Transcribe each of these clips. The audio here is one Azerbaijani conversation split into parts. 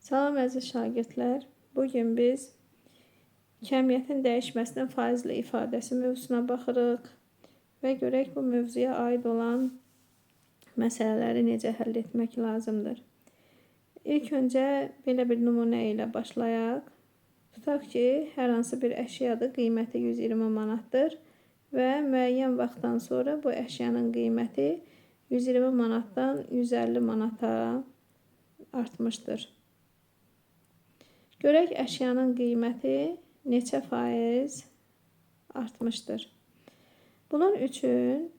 Salam əziz şagirdlər. Bugün biz kəmiyyətin dəyişməsinin faizlə ifadəsi mövzusuna baxırıq və görək bu mövzuya aid olan məsələləri necə həll etmək lazımdır. İlk öncə belə bir nümunə ilə başlayaq. Tutaq ki, hər hansı bir əşyadır, qiyməti 120 manatdır və müəyyən vaxtdan sonra bu əşyanın qiyməti 120 manatdan 150 manata artmışdır. Görək əşyanın qiyməti neçə faiz artmışdır. Bunun üçün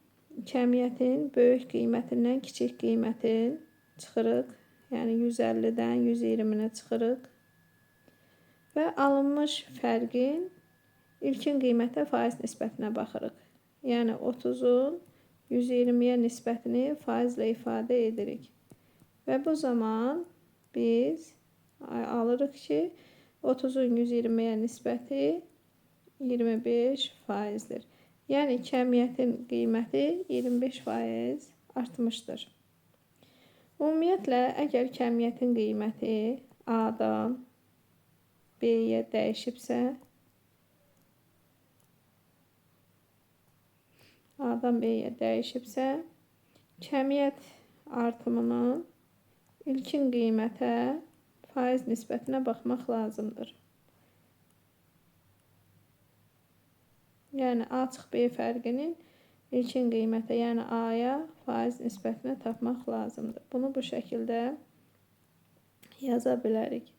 kəmiyyətin böyük qiymətindən kiçik qiymətin çıxırıq. Yəni 150-dən 120-nə çıxırıq. Və alınmış fərqin ilkin qiymətə faiz nisbətinə baxırıq. Yəni 30-un 120-yə nisbətini faizlə ifadə edirik. Və bu zaman biz alırıq ki, 30-un 120-yə nisbəti 25 faizdir. Yəni kəmiyyətin qiyməti 25 faiz artmışdır. Ümumiyyətlə, əgər kəmiyyətin qiyməti A-dan B-yə dəyişibsə, kəmiyyət artımının ilkin qiymətə faiz nisbətinə baxmaq lazımdır. Yəni A-B fərqinin ilkin qiymətə, yəni A-ya faiz nisbətini tapmaq lazımdır. Bunu bu şəkildə yaza bilərik.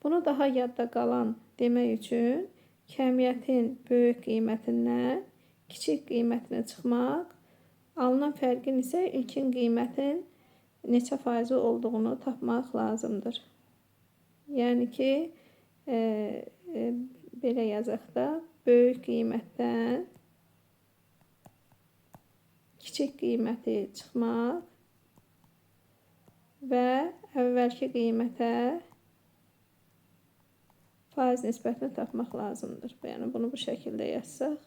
Bunu daha yadda qalan demək üçün kəmiyyətin böyük qiymətindən kiçik qiymətinə çıxmaq, alınan fərqin isə ilkin qiymətin neçə faizi olduğunu tapmaq lazımdır. Yəni ki, belə yazaq da, böyük qiymətdən kiçik qiyməti çıxmaq və əvvəlki qiymətə faiz nisbətini tapmaq lazımdır. Yəni bunu bu şəkildə yazsaq,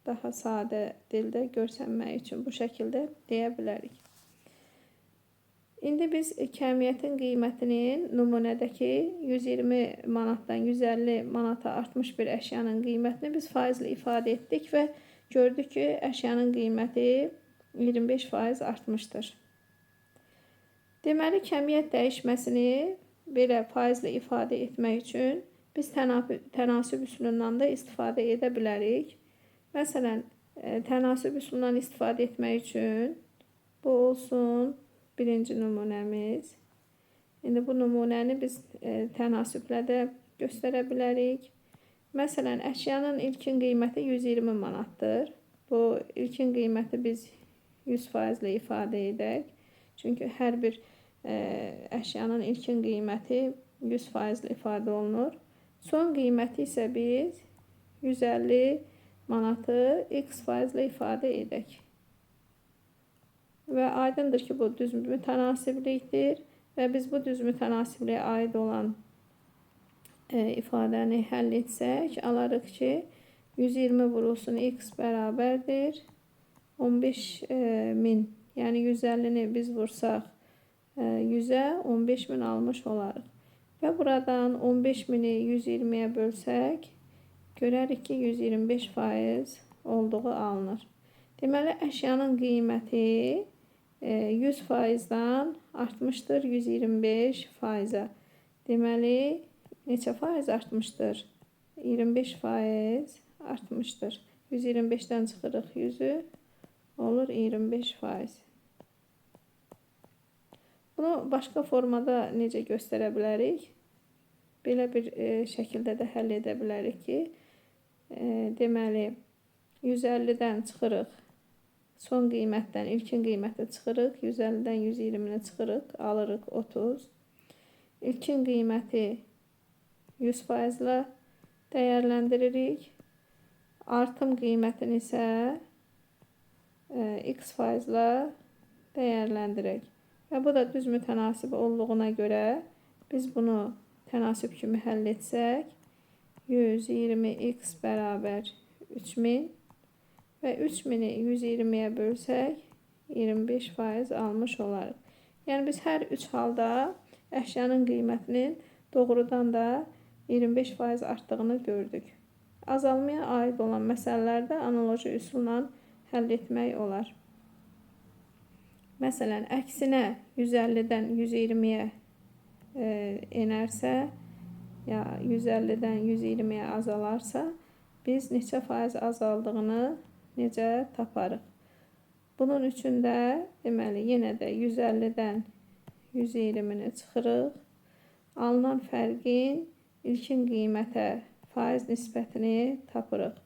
daha sadə dildə görsənmək üçün bu şəkildə deyə bilərik. İndi biz kəmiyyətin qiymətinin nümunədəki 120 manatdan 150 manata artmış bir əşyanın qiymətini biz faizlə ifadə etdik və gördük ki, əşyanın qiyməti 25 faiz artmışdır. Deməli, kəmiyyət dəyişməsini belə faizlə ifadə etmək üçün biz tənasüb üsulundan da istifadə edə bilərik. Məsələn, tənasüb üsulundan istifadə etmək üçün bu olsun birinci nümunəmiz. İndi bu nümunəni biz tənasüblə də göstərə bilərik. Məsələn, əşyanın ilkin qiyməti 120 manatdır. Bu ilkin qiyməti biz 100% ifadə edək. Çünki hər bir əşyanın ilkin qiyməti 100% ifadə olunur. Son qiyməti isə biz 150 manatı x faizlə ifadə edək. Və aydındır ki, bu düz mütənasiblikdir və biz bu düz mütənasibliyə aid olan ifadəni həll etsək, alarıq ki, 120 vurulsun x bərabərdir 15.000. Yəni 150-ni biz vursaq 100-ə 15.000 almış olarıq. Və buradan 15.000-i 120-yə bölsək, görərik ki, 125% olduğu alınır. Deməli, əşyanın qiyməti 100%-dan artmışdır 125%-ə. Deməli, neçə faiz artmışdır? 25% artmışdır. 125-dən çıxırıq 100-ü, olur 25%. Bunu başqa formada necə göstərə bilərik? Belə bir şəkildə də həll edə bilərik ki, deməli, 150-dən çıxırıq, son qiymətdən ilkin qiymətə çıxırıq, 150-dən 120-nə çıxırıq, alırıq 30. İlkin qiyməti 100%-lə dəyərləndiririk. Artım qiymətini isə x%-lə dəyərləndirək. Və bu da düz mütənasib olduğuna görə biz bunu tənasüb kimi həll etsək, 120x bərabər 3000 və 3000-i 120-yə bölsək 25% almış olarıq. Yəni biz hər üç halda əşyanın qiymətinin doğrudan da 25% artdığını gördük. Azalmaya aid olan məsələlərdə analoji üsulla həll etmək olar. Məsələn, əksinə 150-dən 120-yə enərsə, ya 150-dən 120-yə azalarsa, biz neçə faiz azaldığını necə taparıq? Bunun üçün də deməli yenə də 150-dən 120-ni çıxırıq. Alınan fərqin ilkin qiymətə faiz nisbətini tapırıq.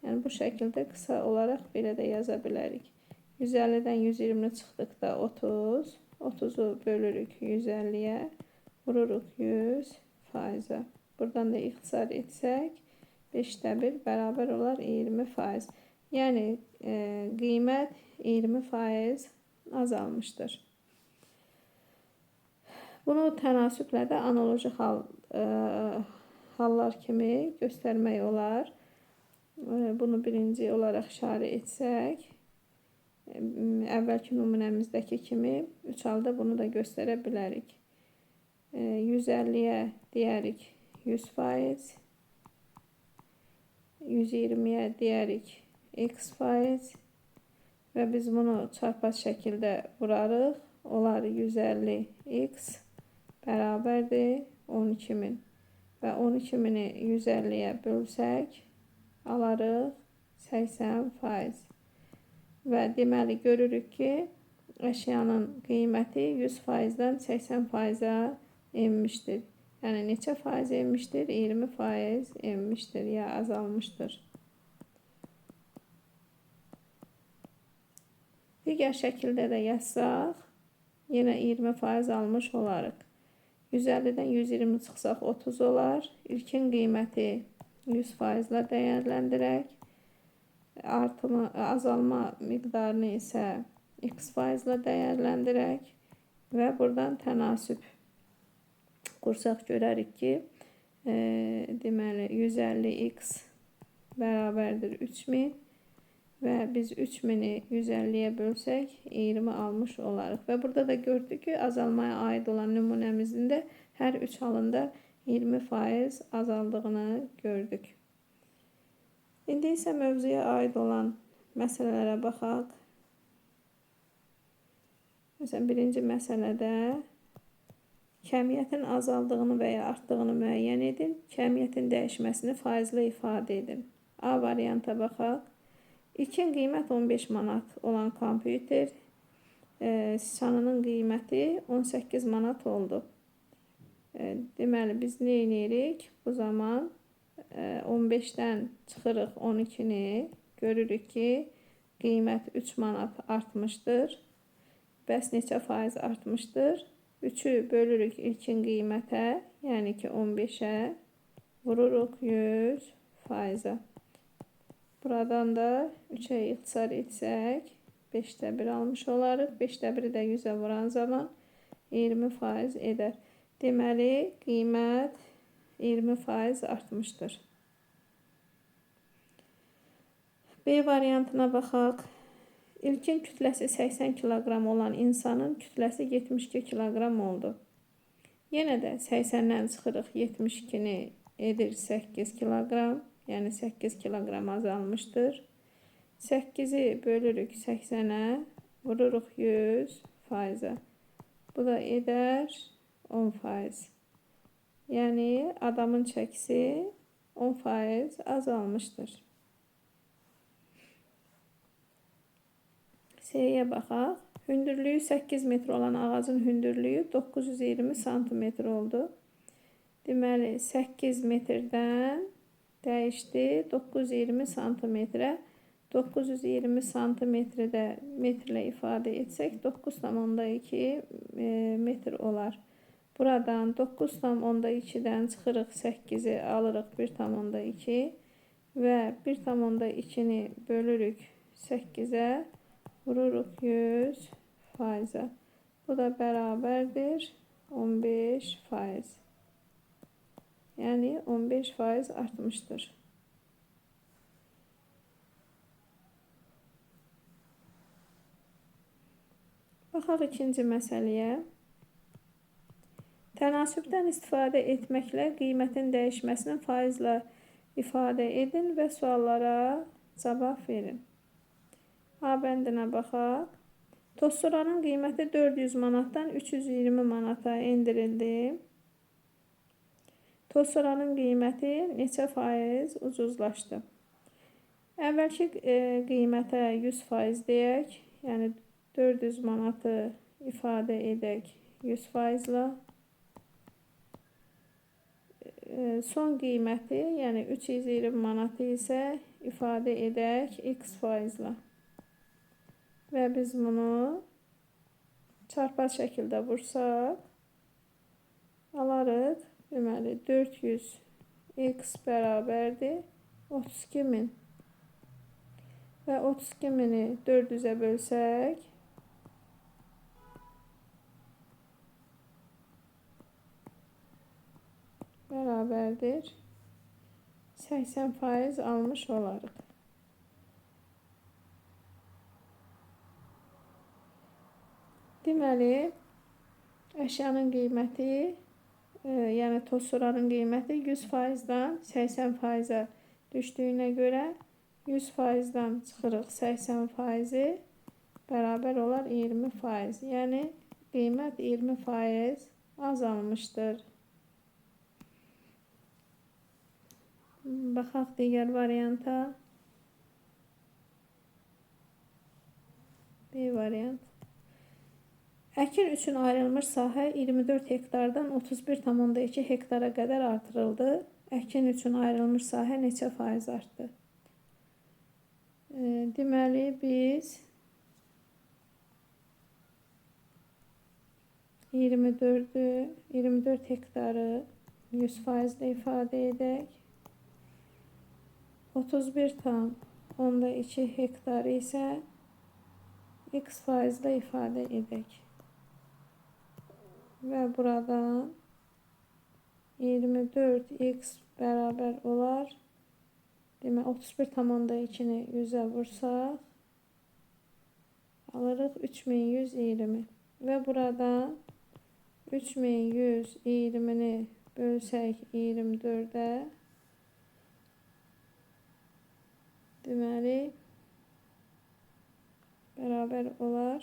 Yəni bu şəkildə qısa olaraq belə də yaza bilərik. 150-dən 120-ni çıxdıqda 30, 30-u bölürük 150-yə, vururuq 100%. Buradan da ixtisar etsək 5/1 bərabər olar 20%. Yəni qiymət 20% azalmışdır. Bunu tənasüblə də analoji hallar kimi göstərmək olar. Bunu birinci olaraq işarə etsək, əvvəlki nümunəmizdəki kimi 3 halda bunu da göstərə bilərik. 150-yə deyərik 100%, 120-yə deyərik x% və biz bunu çarpaz şəkildə vurarıq. Olar 150x bərabərdir 12.000 və 12.000-i 150-yə bölsək alarıq 80%. Və deməli görürük ki, əşyanın qiyməti 100%-dən 80%-ə enmişdir. Yəni neçə faiz enmişdir? 20% enmişdir ya azalmışdır. Digər şəkildə də yazsaq, yenə 20% almış olarıq. 150-dən 120 çıxsaq 30 olar. İlkin qiyməti 100% ilə dəyərləndirək. Azalma miqdarını isə x% ilə dəyərləndirək və buradan tənasüb qursaq görərik ki, deməli 150x bərabərdir 3000 və biz 3000-i 150-yə bölsək 20 almış olarıq. Və burada da gördük ki, azalmaya aid olan nümunəmizin də hər üç halında 20% azaldığını gördük. İndi isə mövzuya aid olan məsələlərə baxaq. Məsələn, birinci məsələdə kəmiyyətin azaldığını və ya artdığını müəyyən edin. Kəmiyyətin dəyişməsini faizlə ifadə edin. A varianta baxaq. İlkin qiymət 15 manat olan kompüter siçanının qiyməti 18 manat oldu. Deməli, biz nə edirik? Bu zaman 15-dən çıxırıq 12-ni, görürük ki, qiymət 3 manat artmışdır. Bəs neçə faiz artmışdır? 3-ü bölürük ilkin qiymətə, yəni ki 15-ə, vururuq 100%-ə. Buradan da 3-ə ixtisar etsək 5/1 almış olarıq. 5/1-i də 100-ə vuran zaman 20% edər. Deməli, qiymət 20% artmışdır. B variantına baxaq. İlkin kütləsi 80 kiloqram olan insanın kütləsi 72 kiloqram oldu. Yenə də 80-dən çıxırıq 72-ni edir 8 kiloqram. Yəni 8 kiloqram azalmışdır. 8-i bölürük 80-ə, vururuq 100%-ə. Bu da edər 10%. Yəni adamın çəkisi 10% azalmışdır. C-yə baxaq. Hündürlüyü 8 metr olan ağacın hündürlüyü 920 santimetr oldu. Deməli 8 metrdən dəyişdi 920 santimetrə. 920 santimetri də metrlə ifadə etsək 9,2 metr olar. Buradan 9,2-dən çıxırıq 8-i, alırıq 1,2 və 1,2-ni bölürük 8-ə, vururuq 100%-ə. Bu da bərabərdir 15%. Yəni 15% artmışdır. Baxaq ikinci məsələyə. Tənasübdən istifadə etməklə qiymətin dəyişməsini faizlə ifadə edin və suallara cavab verin. A bəndinə baxaq. Tozsoranın qiyməti 400 manatdan 320 manata endirildi. Tozsoranın qiyməti neçə faiz ucuzlaşdı? Əvvəlki qiymətə 100% deyək. Yəni 400 manatı ifadə edək 100%-la. Son qiyməti, yəni 320 manatı isə ifadə edək x%-la. Və biz bunu çarpaz şəkildə vursaq, alarıq. Deməli, 400x bərabərdir 32.000. Və 32.000-i 400-ə bölsək, bərabərdir 80% almış olarıq. Deməli, əşyanın qiyməti, yəni tozsoranın qiyməti 100%-dan 80%-ə düşdüyünə görə 100%-dan çıxırıq 80%-i bərabər olar 20%. Yəni qiymət 20% azalmışdır. Baxaq digər varianta. B variant. Əkin üçün ayrılmış sahə 24 hektardan 31,2 hektara qədər artırıldı. Əkin üçün ayrılmış sahə neçə faiz artdı? Deməli, biz 24 hektarı 100%-də ifadə edək. 31,2 hektarı isə x%-də ifadə edək. Və buradan 24x bərabər olar. Demək, 31,2-ni 100-ə vursaq, alırıq 3120. Və buradan 3120-ni bölsək 24-ə, deməli, bərabər olar.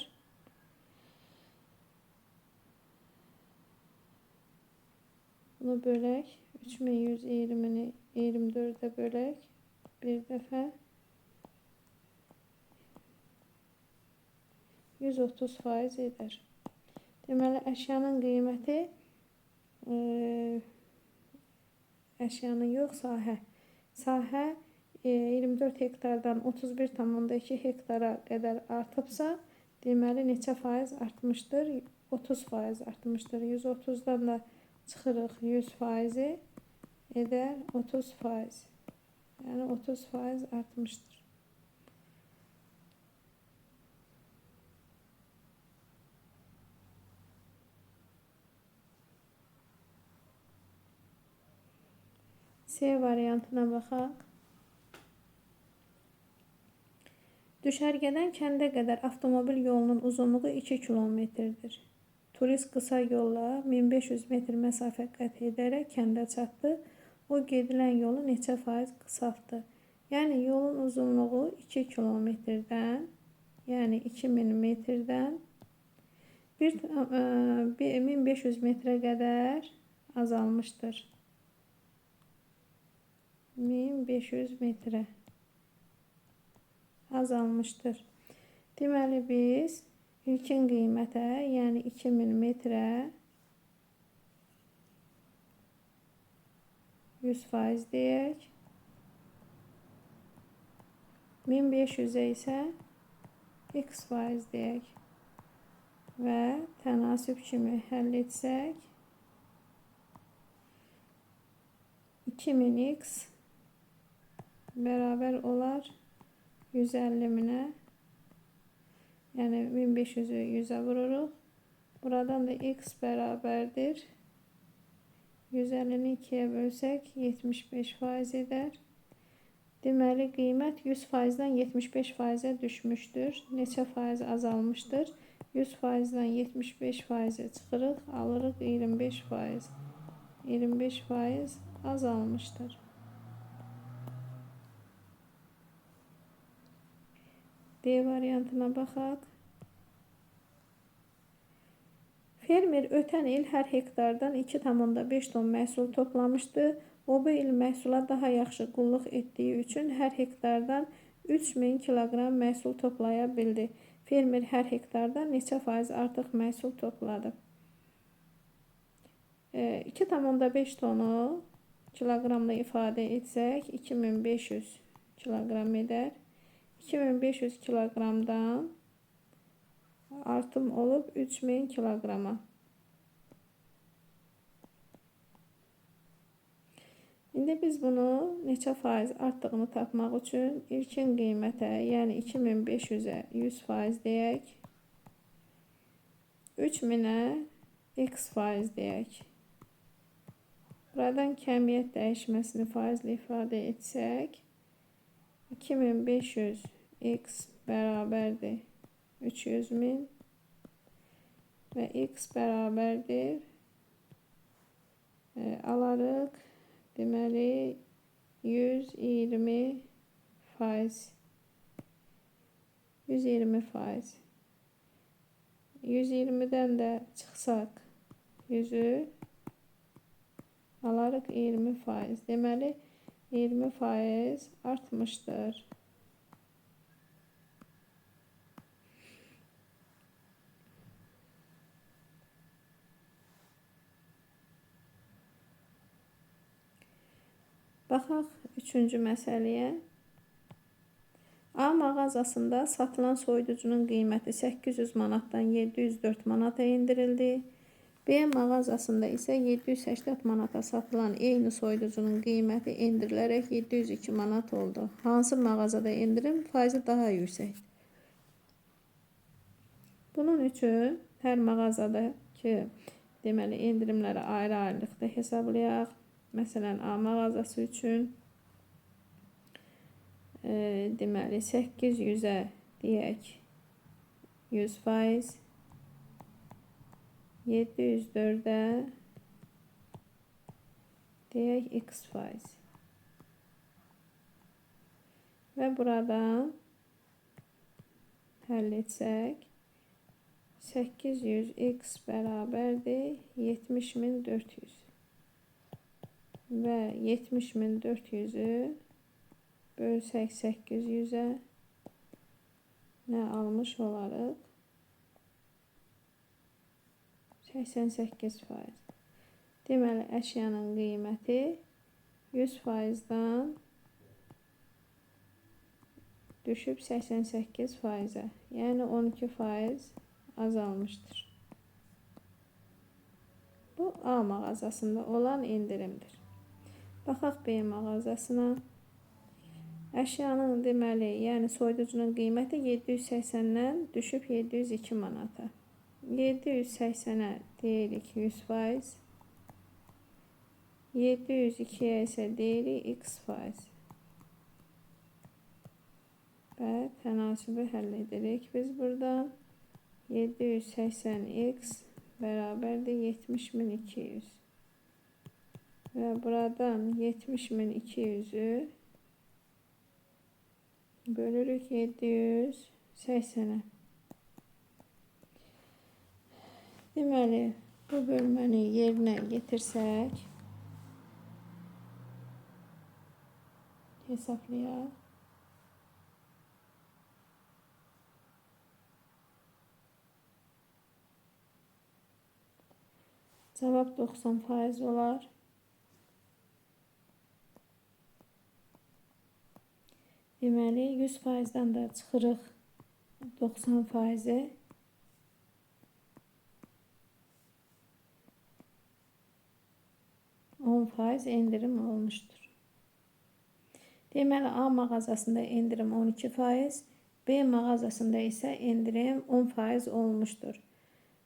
Bunu bölək. 3120-ni 24-ə bölək. Bir dəfə. 130% edər. Deməli, əşyanın qiyməti, əşyanın yox, sahə. Sahə 24 hektardan 31,2 hektara qədər artıbsa, deməli, neçə faiz artmışdır? 30% artmışdır. 130-dan da çıxırıq 100%-i edər 30%. Yəni 30% artmışdır. C variantına baxaq. Düşərgədən kəndə qədər avtomobil yolunun uzunluğu 2 kilometrdir. Turist qısa yolla 1500 metr məsafə qət edərək kəndə çatdı. O gedilən yolu neçə faiz qısaltdı? Yəni yolun uzunluğu 2 kilometrdən, yəni 2000 metrdən 1500 metrə qədər azalmışdır. 1500 metrə azalmışdır. Deməli, biz ilkin qiymətə, yəni 2000 metrə 100% deyək. 1500-ə isə x% deyək. Və tənasüb kimi həll etsək, 2000x bərabər olar 150.000-ə. Yəni 1500-ü 100-ə vururuq. Buradan da x bərabərdir 150-ni 2-yə bölsək 75% edər. Deməli, qiymət 100%-dən 75%-ə düşmüşdür. Neçə faiz azalmışdır? 100%-dən 75%-ə çıxırıq, alırıq 25%. 25% azalmışdır. D variantına baxaq. Fermer ötən il hər hektardan 2,5 ton məhsul toplamışdı. O bu il məhsula daha yaxşı qulluq etdiyi üçün hər hektardan 3000 kiloqram məhsul toplaya bildi. Fermer hər hektardan neçə faiz artıq məhsul topladı? 2,5 tonu kiloqramla ifadə etsək 2500 kiloqram edər. 2500 kiloqramdan artım olub 3000 kiloqrama. İndi biz bunu neçə faiz artdığını tapmaq üçün ilkin qiymətə, yəni 2500-ə 100% deyək. 3000-ə x% deyək. Buradan kəmiyyət dəyişməsini faizlə ifadə etsək 2500 x bərabərdir 300.000 və x bərabərdir alarıq deməli 120%. 120%. 120-dən də çıxsaq 100-ü alarıq 20%. Deməli 20% artmışdır. Baxaq 3-cü məsələyə. A mağazasında satılan soyuducunun qiyməti 800 manatdan 704 manata endirildi. B mağazasında isə 780 manata satılan eyni soyuducunun qiyməti endirilərək 702 manat oldu. Hansı mağazada endirim faizi daha yüksək? Bunun üçün hər mağazadakı deməli endirimləri ayrı-ayrılıqda hesablayaq. Məsələn, A mağazası üçün deməli 800-ə deyək 100%, 704-ə deyək x%. Və buradan həll etsək 800x bərabərdir 70.400 və 70.400-ü bölsək 800-ə nə almış olarıq? 88%. Deməli, əşyanın qiyməti 100%-dan düşüb 88%-ə, yəni 12% azalmışdır. Bu A mağazasında olan endirimdir. Baxaq B mağazasına. Əşyanın deməli, yəni soyuducunun qiyməti 780-dən düşüb 702 manata. 780-ə deyirik 100%. 702-yə isə deyirik x%. Və tənasibi həll edirik. Biz buradan 780x bərabərdir 70.200. Və buradan 70.200-ü bölürük 780-ə. Deməli, bu bölməni yerinə getirsək, hesablayaq. Cavab 90% olar. Deməli, 100%-dən də çıxırıq 90%-ə. %10 endirim olmuşdur. Deməli, A mağazasında endirim 12%, B mağazasında isə endirim 10% olmuşdur.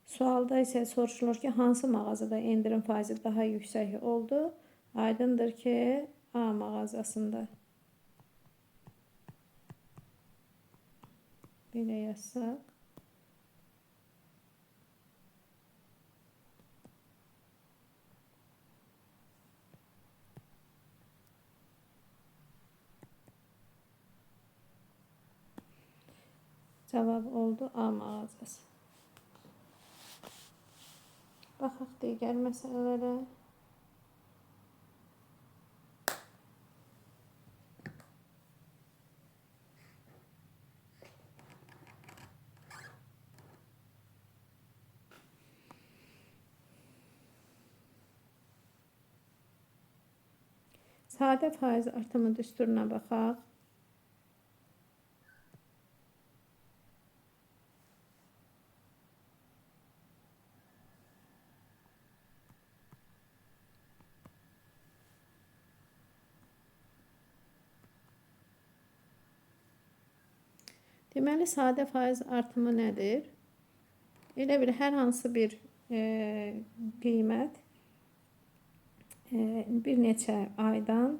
Sualda isə soruşulur ki, hansı mağazada endirim faizi daha yüksək oldu? Aydındır ki, A mağazasında. Belə yazsaq. Cavab oldu A mağazası. Baxaq digər məsələlərə. Sadə faiz artımı düsturuna baxaq. Deməli, sadə faiz artımı nədir? Elə bir hər hansı bir qiymət bir neçə aydan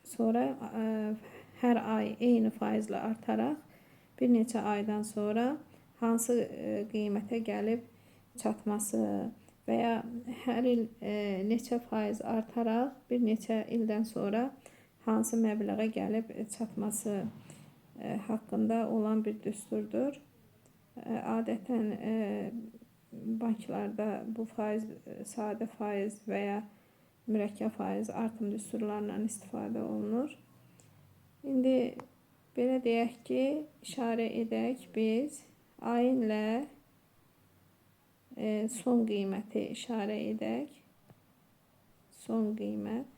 sonra hər ay eyni faizlə artaraq bir neçə aydan sonra hansı qiymətə gəlib çatması və ya hər il neçə faiz artaraq bir neçə ildən sonra hansı məbləğə gəlib çatması haqqında olan bir düsturdur. Adətən banklarda bu faiz, sadə faiz və ya mürəkkəb faiz artım düsturlarından istifadə olunur. İndi belə deyək ki, işarə edək biz ayın ilə son qiyməti işarə edək. Son qiymət.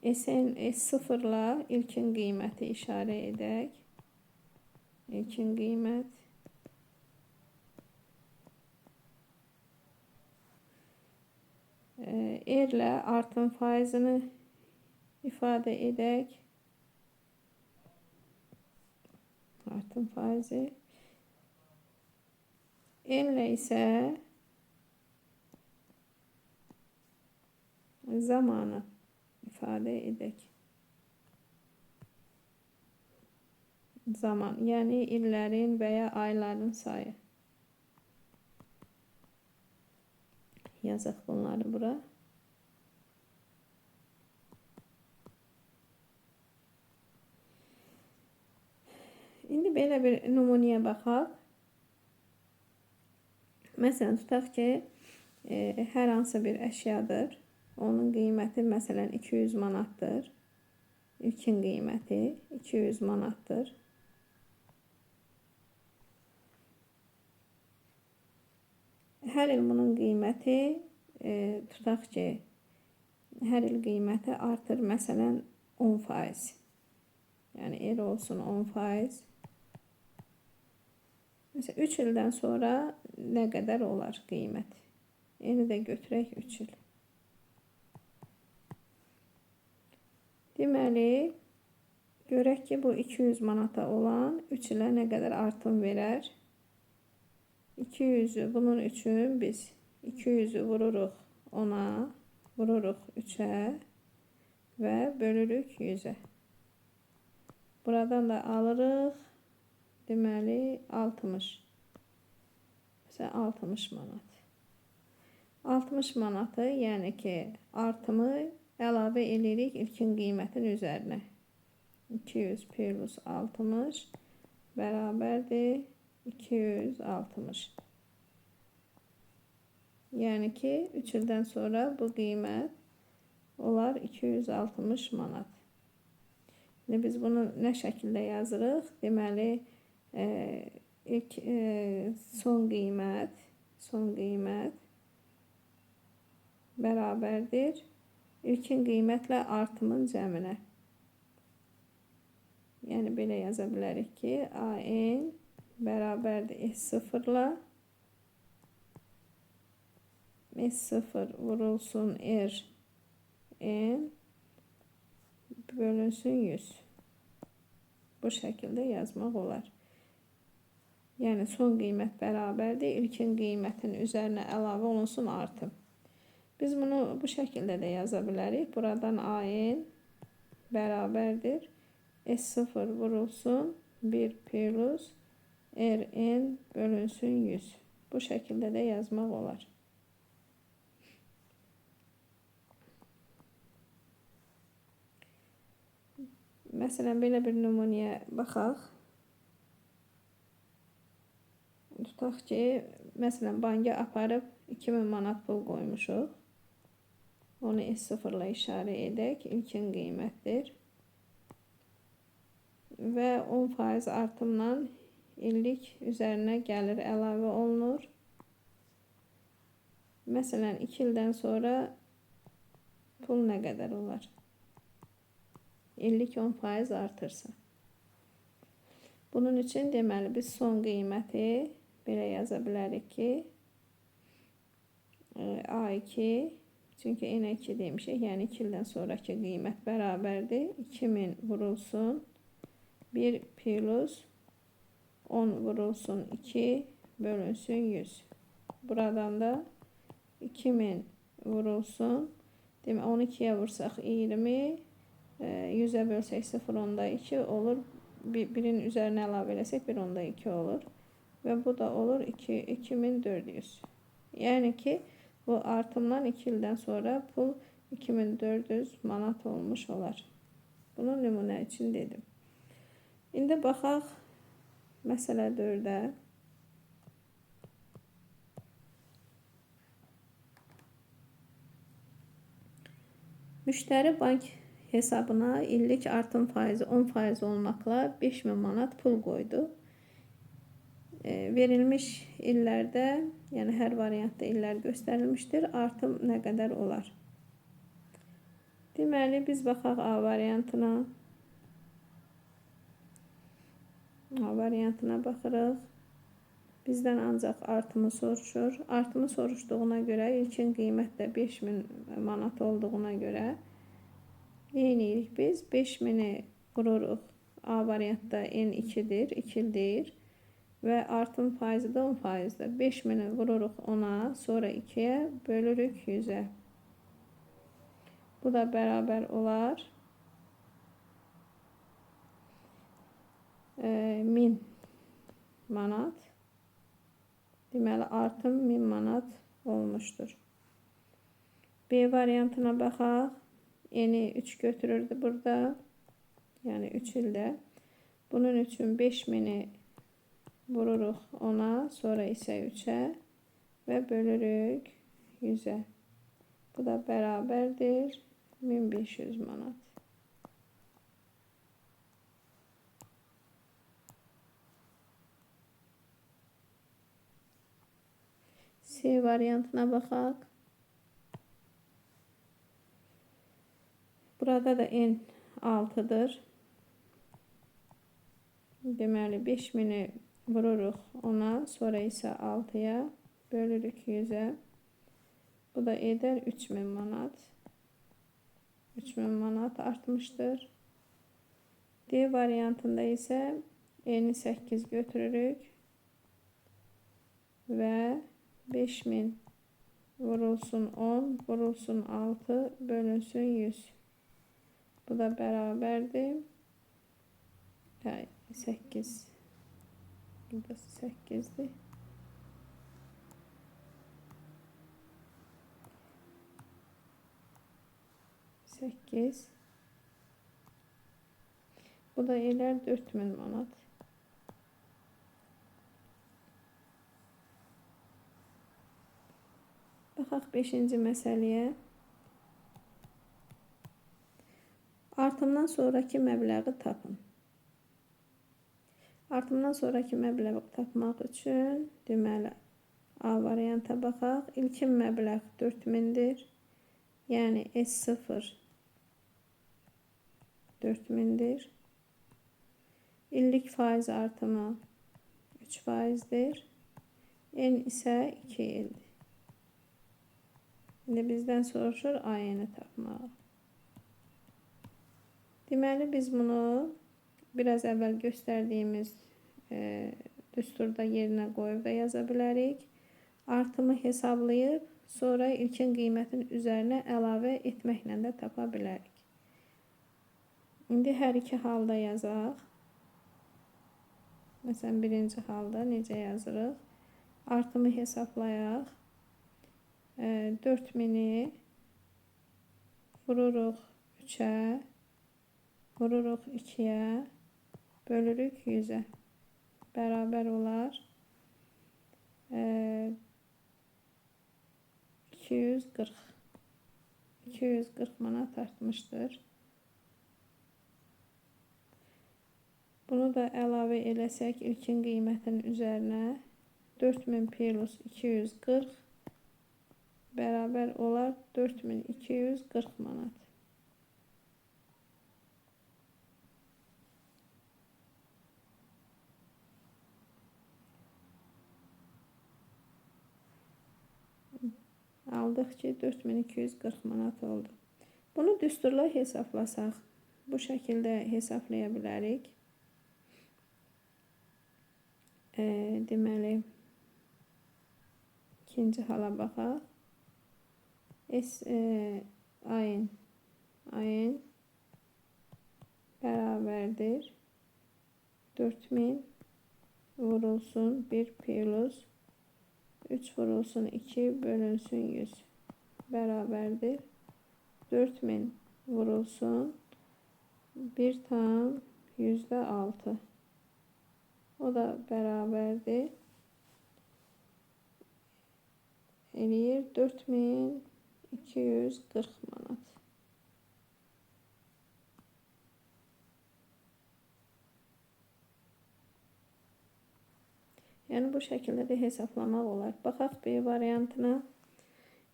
S0 ilə ilkin qiyməti işarə edək. İlkin qiymət. R ilə artım faizini ifadə edək. Artım faizi. N ilə isə zamanı ifadə edək. Zaman, yəni illərin və ya ayların sayı. Yazaq bunları bura. İndi belə bir nümunəyə baxaq. Məsələn, tutaq ki, hər hansı bir əşyadır. Onun qiyməti məsələn 200 manatdır. İlkin qiyməti 200 manatdır. Hər il bunun qiyməti tutaq ki, hər il qiyməti artır məsələn 10%. Yəni el olsun 10%. Məsələn 3 ildən sonra nə qədər olar qiymət? Eni də götürək 3 il. Deməli, görək ki, bu 200 manata olan 3 ilə nə qədər artım verər? 200'ü bunun üçün biz 200'ü vururuq 10'a, vururuq 3'ə və bölürük 100'ə. Buradan da alırıq, deməli 60. Məsələn 60 manat. 60 manatı, yəni ki, artımı əlavə edirik ilkin qiymətin üzərinə. 200 plus 60 bərabərdir 260. Yəni ki, 3 ildən sonra bu qiymət olar 260 manat. Şimdi biz bunu nə şəkildə yazırıq? Deməli, ilk son qiymət bərabərdir ilkin qiymətlə artımın cəminə. Yəni belə yaza bilərik ki, AN bərabərdir S0 ilə S0 vurulsun RN bölünsün 100. Bu şəkildə yazmaq olar. Yəni son qiymət bərabərdir ilkin qiymətin üzərinə əlavə olunsun artım. Biz bunu bu şəkildə də yaza bilərik. Buradan AN bərabərdir S0 vurulsun 1 plus RN bölünsün 100. Bu şəkildə də yazmaq olar. Məsələn, belə bir nümunəyə baxaq. Tutaq ki, məsələn, banka aparıb 2000 manat pul qoymuşuq. Onu S0 ilə işarə edək. İlkin qiymətdir. Və 10% artımla illik üzərinə gəlir əlavə olunur. Məsələn, 2 ildən sonra pul nə qədər olar? İllik 10% artırsa. Bunun üçün deməli biz son qiyməti belə yaza bilərik ki, A2, çünki N2 demişik, yəni 2 ildən sonraki qiymət bərabərdir. 2000 vurulsun 1 plus 10 vurulsun 2 bölünsün 100. Buradan da 2000 vurulsun. Demək 12'ye vursak 20, 100'e bölsək 0.2 olur. Birin üzerine əlavə eləsək 1.2 olur. Ve bu da olur 2400. Yani ki bu artımdan 2 ildən sonra pul 2400 manat olmuş olar. Bunu nümunə için dedim. İndi baxaq məsələ 4'ə. Müştəri bank hesabına illik artım faizi 10% olmakla 5000 manat pul koydu. Verilmiş illerde, yani her variantda iller gösterilmiştir. Artım ne kadar olar? Deməli biz baxaq A variantına. A variantına baxırıq. Bizdən ancaq artımı soruşur. Artımı soruşduğuna görə ilkin qiymət də 5000 manat olduğuna görə neyinirik biz? 5000'i vururuq. A variantda N2'dir, 2 ildir. Və artım faizi də 10%dir. 5000'i vururuq 10'a, sonra 2'ye bölürük 100'e. Bu da bərabər olar 1000 manat. Deməli artım 1000 manat olmuştur. B variantına baxaq. N'yi 3 götürürdü burada. Yani 3 ildə. Bunun üçün 5000'i vururuq 10'a, sonra isə 3'e və bölürük 100'e. Bu da bərabərdir 1500 manat. C variantına baxaq. Burada da N 6'dır. Deməli 5000'i vururuq 10'a, sonra isə 6'ya bölürük 100'e. Bu da eder 3000 manat. 3000 manat artmıştır. D variantında ise N'i 8 götürürük ve 5000 vurulsun 10 vurulsun 6 bölünsün 100. Bu da beraberdi. Yani 8. Burası 8'di. Bu da eler 4000 manat. Baxaq 5-ci məsələyə. Artımdan sonraki məbləği tapın. Artımdan sonraki məbləği tapmaq üçün deməli A varianta baxaq. İlkin məbləğ 4000'dir. Yəni S0 4000'dir. İllik faiz artımı 3%'dir. N ise 2 ildir. Şimdi bizdən soruşur ayını tapmağı. Deməli biz bunu biraz əvvəl göstərdiyimiz düsturda yerinə qoyub da yaza bilərik. Artımı hesablayıb sonra ilkin qiymətin üzərinə əlavə etməklə də tapa bilərik. İndi hər iki halda yazaq. Məsələn birinci halda necə yazırıq? Artımı hesablayaq. 4000'i vururuq 3'e vururuq 2'ye, bölürük 100'e. Bərabər olar 240. 240 manat artmışdır. Bunu da əlavə eləsək ilkin qiymətin üzərinə 4000 plus 240 bərabər olar 4240 manat. Aldıq ki 4240 manat oldu. Bunu düsturla hesablasaq bu şəkildə hesablaya bilərik. Deməli ikinci hala baxaq. Ayın bərabərdir 4000 vurulsun 1 plus 3 vurulsun 2 bölünsün 100 bərabərdir 4000 vurulsun 1 tam %6. O da bərabərdir. Eləyir 4240 manat. Yəni bu şəkildə də hesablamaq olar. Baxaq B variantına.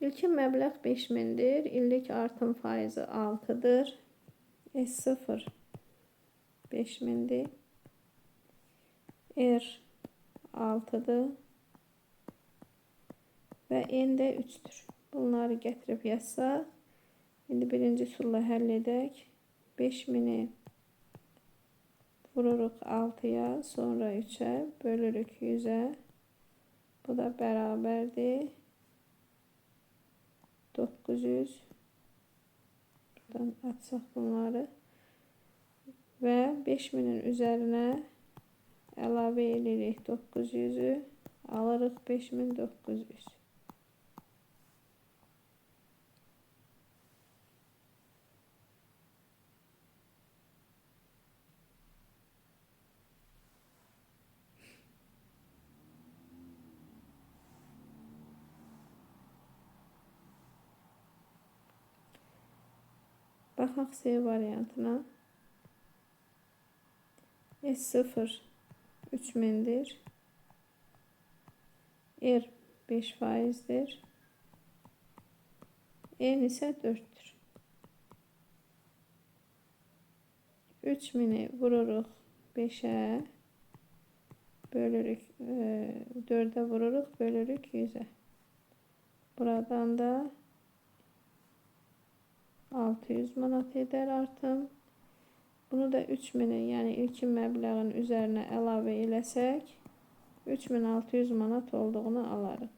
İlkin məbləğ 5000'dir. İllik artım faizi 6'dır. S0 5000'dir. R 6'dır. Və N də 3'dür. Bunları gətirib yazsaq. İndi birinci üsulla həll edək. 5000'i vururuq 6'ya, sonra 3'e, bölürük 100'e. Bu da bərabərdir 900. Buradan açsaq bunları. Və 5000'in üzərinə əlavə edirik 900'ü. Alırıq 5900. Baxaq C variantına. S0 3000'dir. R 5%'dir. N ise 4'tür. 3000'i vururuq 5'e, bölürük 4'e vururuq, bölürük 100'e. Buradan da 600 manat eder artım. Bunu da 3000'in yani ilkin məbləğin üzərinə əlavə eləsək 3600 manat olduğunu alarıq.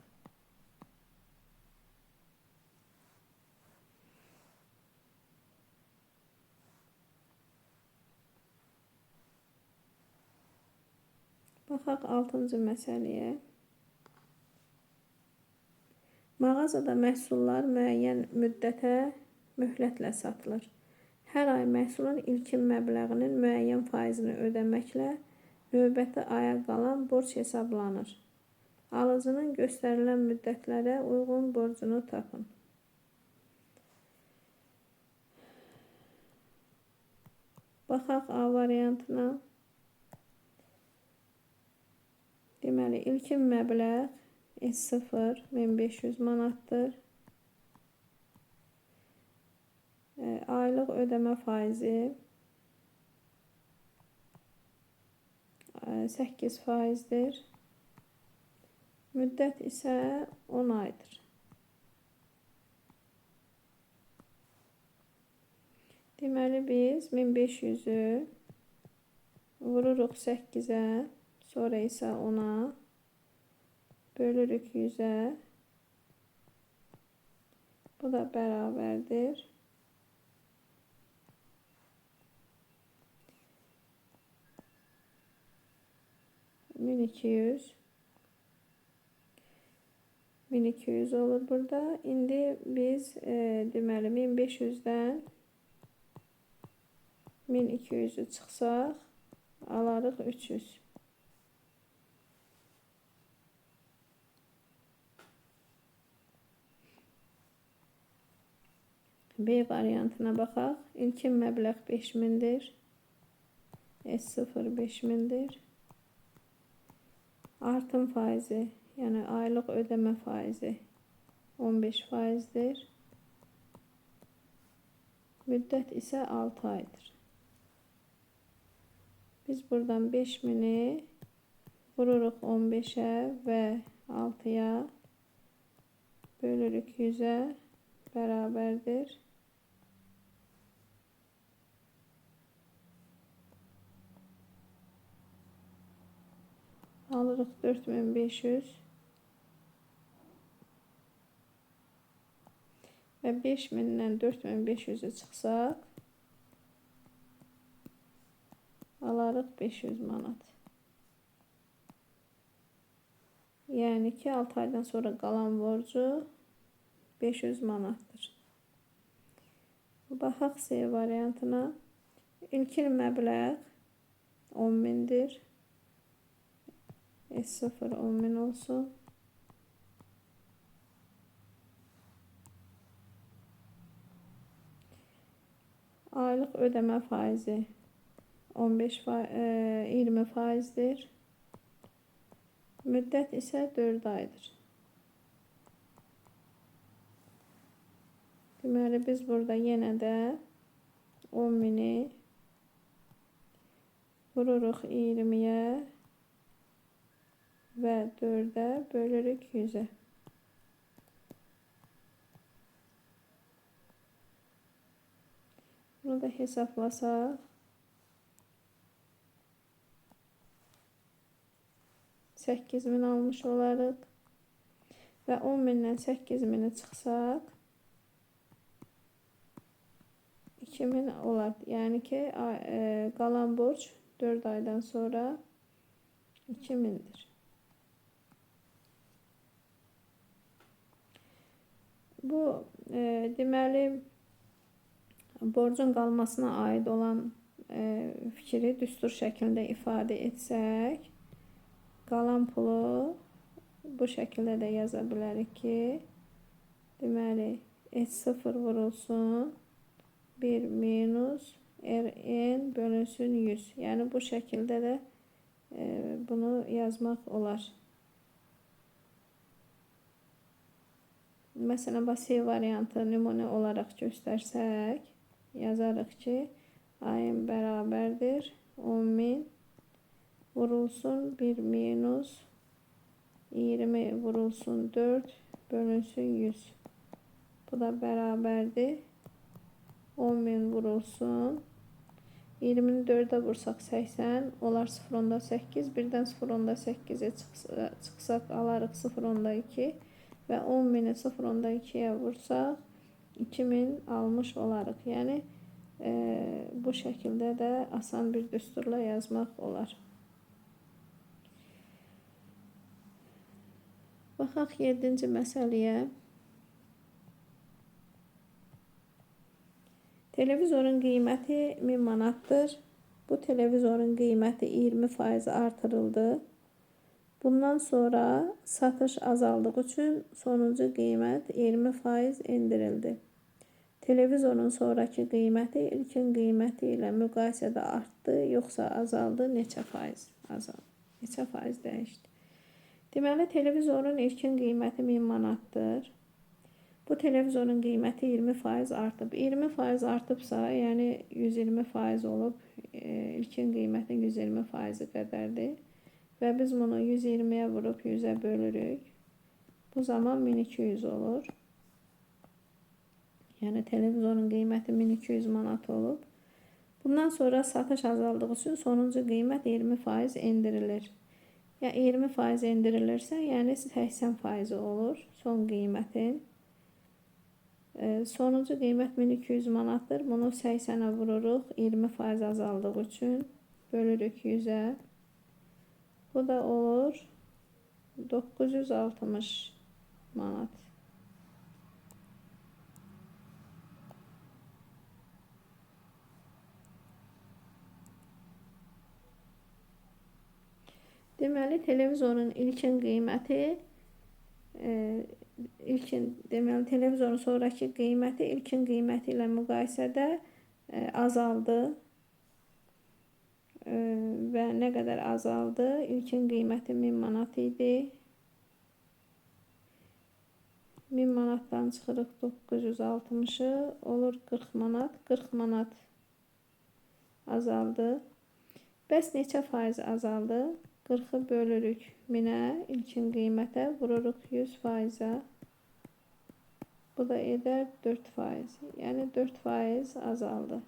Baxaq 6-cı məsələyə. Mağazada məhsullar müəyyən müddətə möhlətlə satılır. Hər ay məhsulun ilkin məbləğinin müəyyən faizini ödəməklə növbəti aya qalan borc hesablanır. Alıcının göstərilən müddətlərə uyğun borcunu tapın. Baxaq A variantına. Deməli, ilkin məbləğ S0 1500 manatdır. Aylıq ödəmə faizi 8%'dir. Müddət isə 10 aydır. Deməli biz 1500'ü vururuq 8'e, sonra isə 10'a, bölürük 100'e. Bu da bərabərdir 1200 olur burada. İndi biz deməli 1500'dən 1200'ü çıxsaq, alarıq 300. B variantına baxaq. İlkin məbləğ 5000'dir. S0 5000'dir. Artım faizi, yəni aylıq ödəmə faizi 15%'dir. Müddət isə 6 aydır. Biz buradan 5000'i vururuq 15'e və 6'ya bölürük 100'e bərabərdir. Alırıq 4500 və 5000'dən 4500'ü çıxsaq, alarıq 500 manat. Yəni ki, 6 aydan sonra qalan borcu 500 manatdır. Baxaq C variantına. İlkin məbləğ 10.000'dir. S0 10.000 olsun. Aylıq ödəmə faizi 20%'dir. Müddət isə 4 aydır. Deməli, biz burada yenə də 10.000'i vururuq 20'ye və 4'e bölürük 100'e. Bunu da hesaplasaq, 8000 almış olarıq və 10.000'dən 8000'i çıxsaq 2000 olar. Yəni ki, qalan borc 4 aydan sonra 2000'dir. Bu deməli borcun qalmasına aid olan fikri düstur şəklində ifadə etsək, qalan pulu bu şəkildə də yaza bilərik ki, deməli S0 vurulsun 1 minus Rn bölünsün 100. Yəni bu şəkildə də bunu yazmaq olar. Məsələn, C variantı nümunə olaraq göstərsək, yazarıq ki, ayın bərabərdir 10.000 vurulsun 1 minus 20 vurulsun 4 bölünsün 100. Bu da bərabərdir 10.000 vurulsun 20'ni 4'e vursaq 80, olar 0.8, birdən 0.8'e çıxsaq alarıq 0.2 və 10.000'i 0.2'ye vursaq 2000 almış olarıq. Yəni bu şəkildə də asan bir düsturla yazmaq olar. Baxaq 7-ci məsələyə. Televizorun qiyməti 1000 manatdır. Bu televizorun qiyməti 20% artırıldı. Bundan sonra satış azaldığı üçün sonuncu qiymət 20% endirildi. Televizorun sonraki qiyməti ilkin qiyməti ilə müqayisədə artdı, yoxsa azaldı, neçə faiz azaldı, neçə faiz dəyişdi. Deməli, televizorun ilkin qiyməti 1000 manatdır. Bu televizorun qiyməti 20% artıb. 20% artıbsa, yəni 120% olub, ilkin qiymətin 120% qədərdir. Və biz bunu 120'ye vurup 100'e bölürük. Bu zaman 1200 olur. Yəni televizorun qiyməti 1200 manat olub. Bundan sonra satış azaldığı üçün sonuncu qiymət 20% endirilir. Yəni 20% endirilirsə, yəni 80% olur son qiymətin. Sonuncu qiymət 1200 manatdır. Bunu 80'e vururuq 20% azaldığı üçün. Bölürük 100'e. Bu da olur 960 manat. Deməli, televizorun ilkin qiyməti deməli televizorun sonrakı qiyməti ilkin qiyməti ilə müqayisədə azaldı. Və nə qədər azaldı? İlkin qiyməti 1000 manat idi. 1000 manatdan çıxırıq 960'ı, olur 40 manat. 40 manat azaldı. Bəs neçə faiz azaldı? 40'ı bölürük 1000'ə, ilkin qiymətə, vururuq 100%'ə. Bu da edər 4%. Yəni 4% azaldı.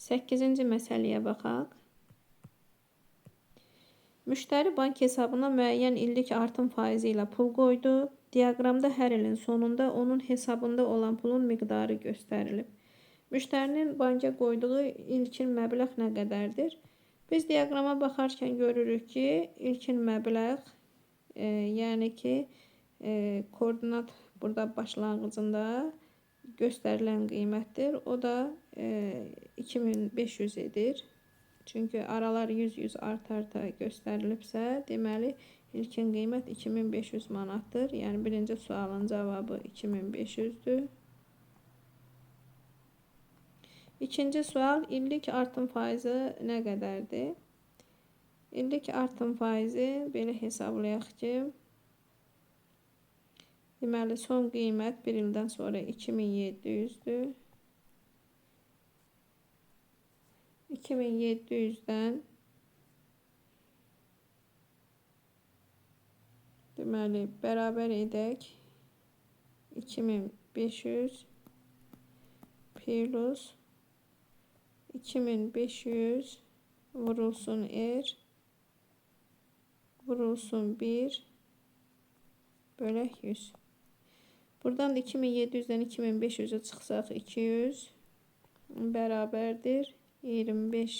Səkkizinci məsələyə baxaq. Müştəri bank hesabına müəyyən illik artım faizi ilə pul qoydu. Diaqramda hər ilin sonunda onun hesabında olan pulun miqdarı göstərilib. Müştərinin banka qoyduğu ilkin məbləğ nə qədərdir? Biz diaqrama baxarkən görürük ki, ilkin məbləğ, yəni ki, koordinat burada başlanğıcında göstərilən qiymətdir. O da 2500 edir. Çünki aralar 100-100 arta göstərilibsə, deməli ilkin qiymət 2500 manatdır. Yəni birinci sualın cavabı 2500'dür. İkinci sual, illik artım faizi nə qədərdir? İllik artım faizi belə hesablayaq ki, deməli son qiymət bir ildən sonra 2700'dür. 2700'dən deməli bərabər edək 2500 plus 2500 vurulsun R vurulsun 1 bölək 100. Buradan da 2700'dən 2500'ü çıxsaq 200 bərabərdir 25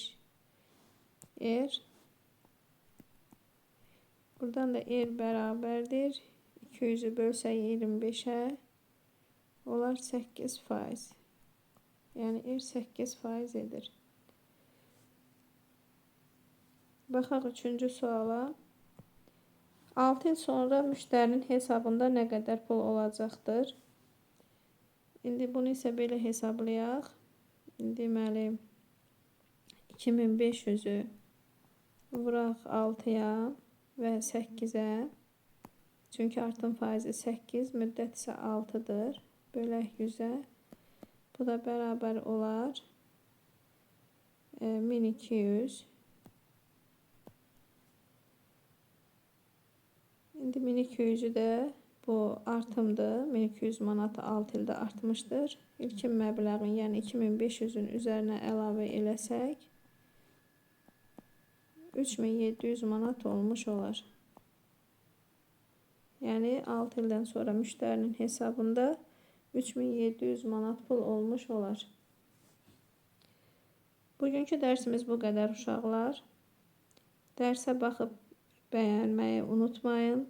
R. Buradan da R bərabərdir 200'ü bölsək 25'ə olar 8%. Yəni R 8% edir. Baxaq üçüncü suala. 6 il sonra müştərinin hesabında nə qədər pul olacaqdır? İndi bunu isə belə hesablayaq. Deməli 2500'ü vuraq 6'ya və 8'ə. Çünki artım faizi 8, müddət isə 6'dır. Bölək 100'ə. Bu da bərabər olar 1200. İndi 1200'ü də bu artımdır. 1200 manatı 6 ildə artmışdır. İlkin məbləğin, yəni 2500'ün üzərinə əlavə eləsək 3700 manat olmuş olar. Yəni 6 ildən sonra müştərinin hesabında 3700 manat pul olmuş olar. Bugünkü dərsimiz bu qədər uşaqlar. Dərsə baxıb bəyənməyi unutmayın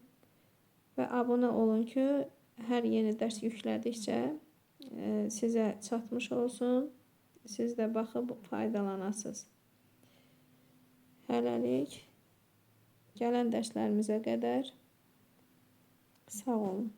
və abunə olun ki, hər yeni dərs yüklədikcə sizə çatmış olsun. Siz də baxıb faydalanasınız. Hələlik gələn dərslərimizə qədər sağ olun.